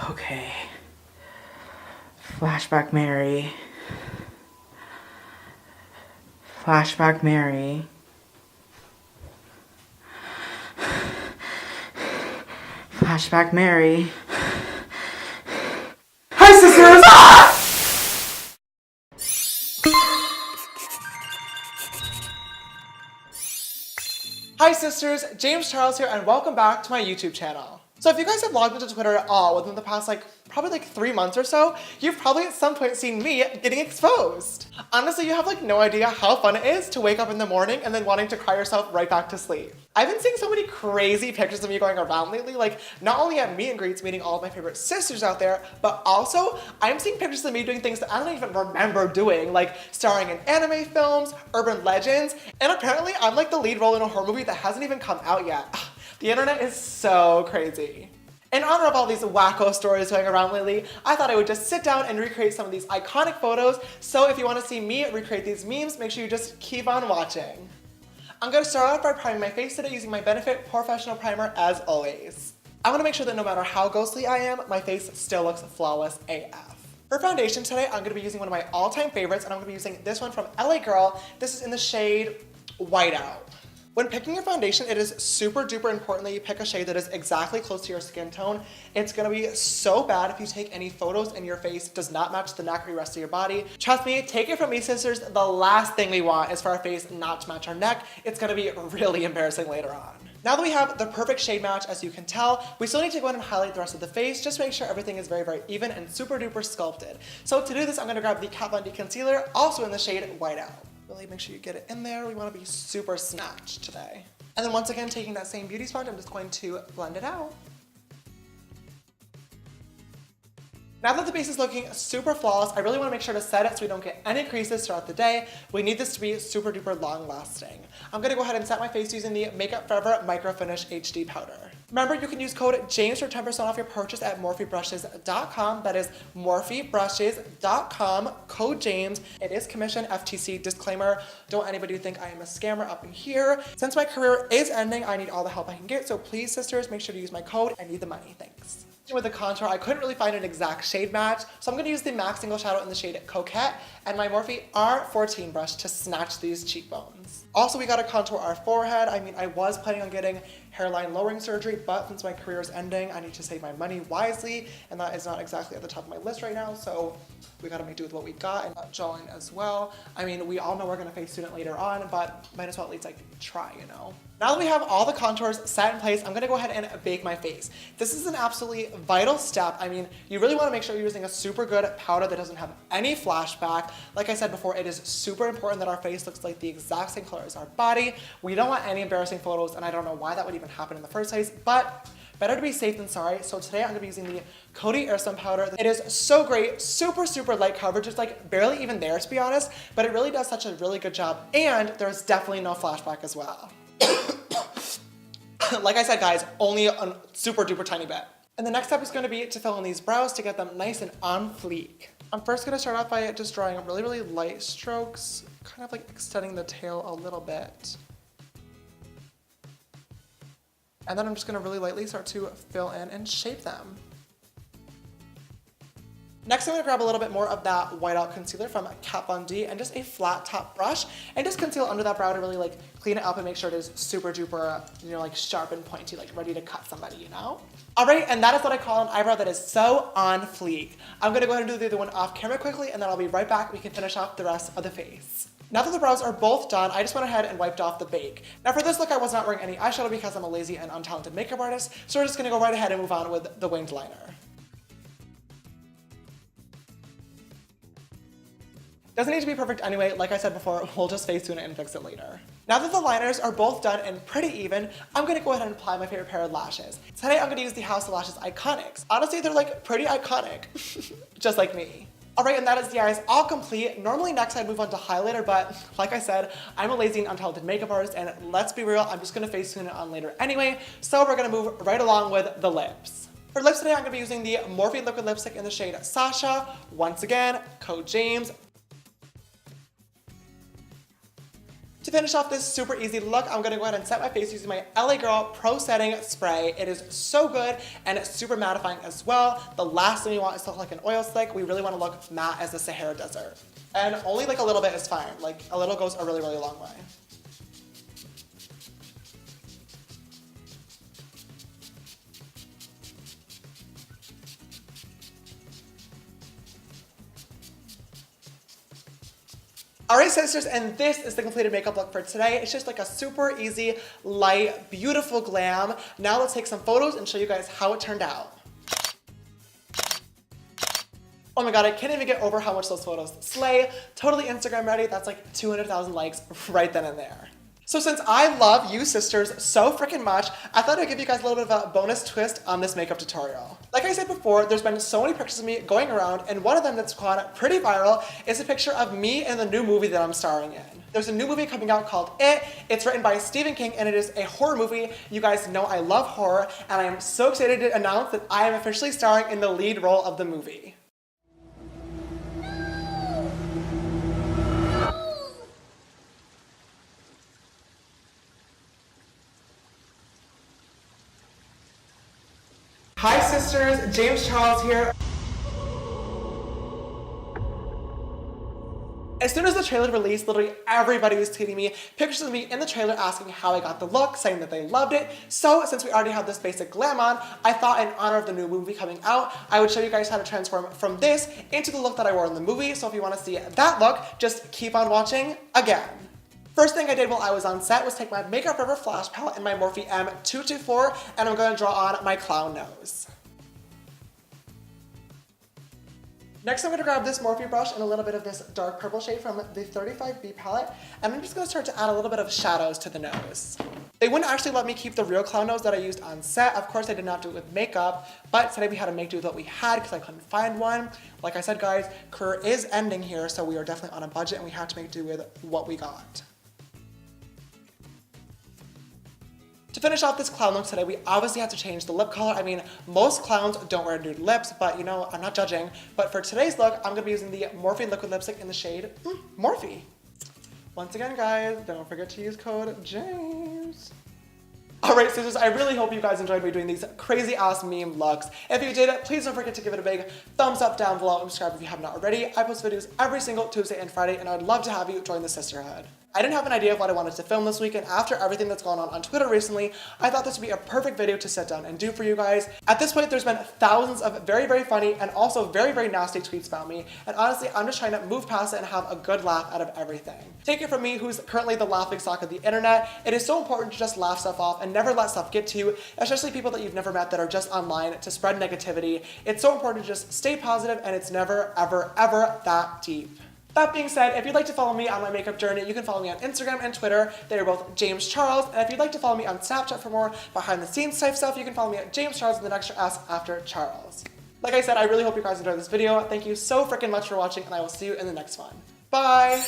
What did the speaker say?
Okay. Flashback Mary. Flashback Mary. Flashback Mary. Hi, sisters! Hi sisters, James Charles here and welcome back to my YouTube channel. So if you guys have logged into Twitter at all within the past probably 3 months or so, you've probably at some point seen me getting exposed. Honestly, you have no idea how fun it is to wake up in the morning and then wanting to cry yourself right back to sleep. I've been seeing so many crazy pictures of me going around lately, not only at meet and greets meeting all of my favorite sisters out there, but also I'm seeing pictures of me doing things that I don't even remember doing, like starring in anime films, urban legends, and apparently I'm the lead role in a horror movie that hasn't even come out yet. The internet is so crazy. In honor of all these wacko stories going around lately, I thought I would just sit down and recreate some of these iconic photos, so if you want to see me recreate these memes, make sure you just keep on watching. I'm going to start off by priming my face today using my Benefit Professional Primer as always. I want to make sure that no matter how ghostly I am, my face still looks flawless AF. For foundation today, I'm going to be using one of my all-time favorites, and I'm going to be using this one from LA Girl. This is in the shade Whiteout. When picking your foundation, it is super duper important that you pick a shade that is exactly close to your skin tone. It's gonna be so bad if you take any photos and your face does not match the neck or the rest of your body. Trust me, take it from me sisters, the last thing we want is for our face not to match our neck. It's gonna be really embarrassing later on. Now that we have the perfect shade match, as you can tell, we still need to go ahead and highlight the rest of the face just to make sure everything is very, very even and super duper sculpted. So to do this, I'm gonna grab the Kat Von D Concealer, also in the shade Whiteout. Really make sure you get it in there. We want to be super snatched today. And then once again, taking that same beauty sponge, I'm just going to blend it out. Now that the base is looking super flawless, I really want to make sure to set it so we don't get any creases throughout the day. We need this to be super duper long lasting. I'm going to go ahead and set my face using the Makeup Forever Micro Finish HD Powder. Remember, you can use code JAMES for 10% off your purchase at morphebrushes.com. That is morphebrushes.com, code JAMES. It is commission, FTC, disclaimer. Don't anybody think I am a scammer up in here. Since my career is ending, I need all the help I can get. So please, sisters, make sure to use my code. I need the money. Thanks. With the contour, I couldn't really find an exact shade match, so I'm going to use the MAC Single Shadow in the shade Coquette and my Morphe R14 brush to snatch these cheekbones. Also, we got to contour our forehead. I mean, I was planning on getting hairline lowering surgery, but since my career is ending, I need to save my money wisely, and that is not exactly at the top of my list right now, so we got to make do with what we got. And jawline as well. I mean, we all know we're going to face student later on, but might as well at least try, you know? Now that we have all the contours set in place, I'm gonna go ahead and bake my face. This is an absolutely vital step. I mean, you really wanna make sure you're using a super good powder that doesn't have any flashback. Like I said before, it is super important that our face looks like the exact same color as our body. We don't want any embarrassing photos, and I don't know why that would even happen in the first place, but better to be safe than sorry. So today I'm gonna be using the Coty Airstone powder. It is so great, super, super light coverage. It's barely even there, to be honest, but it really does such a really good job, and there's definitely no flashback as well. Like I said, guys, only a super duper tiny bit. And the next step is going to be to fill in these brows to get them nice and on fleek. I'm first going to start off by just drawing really, really light strokes, kind of extending the tail a little bit. And then I'm just going to really lightly start to fill in and shape them. Next, I'm going to grab a little bit more of that Whiteout concealer from Kat Von D and just a flat top brush and just conceal under that brow to really clean it up and make sure it is super duper, sharp and pointy, ready to cut somebody, you know? All right, and that is what I call an eyebrow that is so on fleek. I'm going to go ahead and do the other one off camera quickly, and then I'll be right back. We can finish off the rest of the face. Now that the brows are both done, I just went ahead and wiped off the bake. Now for this look, I was not wearing any eyeshadow because I'm a lazy and untalented makeup artist, so we're just going to go right ahead and move on with the winged liner. Doesn't need to be perfect anyway. Like I said before, we'll just face tune it and fix it later. Now that the liners are both done and pretty even, I'm gonna go ahead and apply my favorite pair of lashes. Today I'm gonna use the House of Lashes Iconics. Honestly, they're pretty iconic, just like me. All right, and that is the eyes all complete. Normally next I'd move on to highlighter, but like I said, I'm a lazy and untalented makeup artist, and let's be real, I'm just gonna face tune it on later anyway, so we're gonna move right along with the lips. For lips today, I'm gonna be using the Morphe Liquid Lipstick in the shade Sasha. Once again, code JAMES. To To finish off this super easy look, I'm gonna go ahead and set my face using my LA Girl Pro Setting Spray. It is so good and it's super mattifying as well. The last thing we want is to look like an oil slick. We really want to look matte as the Sahara Desert. And only like a little bit is fine. Like a little goes a really, really long way. Alright sisters, and this is the completed makeup look for today. It's just like a super easy, light, beautiful glam. Now let's take some photos and show you guys how it turned out. Oh my god, I can't even get over how much those photos slay. Totally Instagram ready. That's like 200,000 likes right then and there. So since I love you sisters so freaking much, I thought I'd give you guys a little bit of a bonus twist on this makeup tutorial. Like I said before, there's been so many pictures of me going around, and one of them that's gone pretty viral is a picture of me in the new movie that I'm starring in. There's a new movie coming out called It. It's written by Stephen King, and it is a horror movie. You guys know I love horror, and I am so excited to announce that I am officially starring in the lead role of the movie. Hi sisters, James Charles here. As soon as the trailer released, literally everybody was tweeting me pictures of me in the trailer asking how I got the look, saying that they loved it. So since we already have this basic glam on, I thought in honor of the new movie coming out, I would show you guys how to transform from this into the look that I wore in the movie. So if you want to see that look, just keep on watching again. First thing I did while I was on set was take my Makeup Forever Flash Palette in my Morphe M224, and I'm going to draw on my clown nose. Next, I'm going to grab this Morphe brush and a little bit of this dark purple shade from the 35B palette, and I'm just going to start to add a little bit of shadows to the nose. They wouldn't actually let me keep the real clown nose that I used on set. Of course, I did not do it with makeup, but today we had to make do with what we had because I couldn't find one. Like I said, guys, career is ending here, so we are definitely on a budget and we have to make do with what we got. To finish off this clown look today, we obviously have to change the lip color. I mean, most clowns don't wear nude lips, but you know, I'm not judging. But for today's look, I'm gonna be using the Morphe liquid lipstick in the shade Morphe. Once again, guys, don't forget to use code JAMES. Alright sisters, I really hope you guys enjoyed me doing these crazy ass meme looks. If you did, please don't forget to give it a big thumbs up down below and subscribe if you have not already. I post videos every single Tuesday and Friday, and I'd love to have you join the sisterhood. I didn't have an idea of what I wanted to film this week, and after everything that's gone on Twitter recently, I thought this would be a perfect video to sit down and do for you guys. At this point, there's been thousands of very, very funny and also very, very nasty tweets about me, and honestly, I'm just trying to move past it and have a good laugh out of everything. Take it from me, who's currently the laughing stock of the internet. It is so important to just laugh stuff off and never let stuff get to you, especially people that you've never met that are just online to spread negativity. It's so important to just stay positive, and it's never, ever, ever that deep. That being said, if you'd like to follow me on my makeup journey, you can follow me on Instagram and Twitter. They are both James Charles. And if you'd like to follow me on Snapchat for more behind the scenes type stuff, you can follow me at James Charles with an extra S after Charles. Like I said, I really hope you guys enjoyed this video. Thank you so freaking much for watching, and I will see you in the next one. Bye!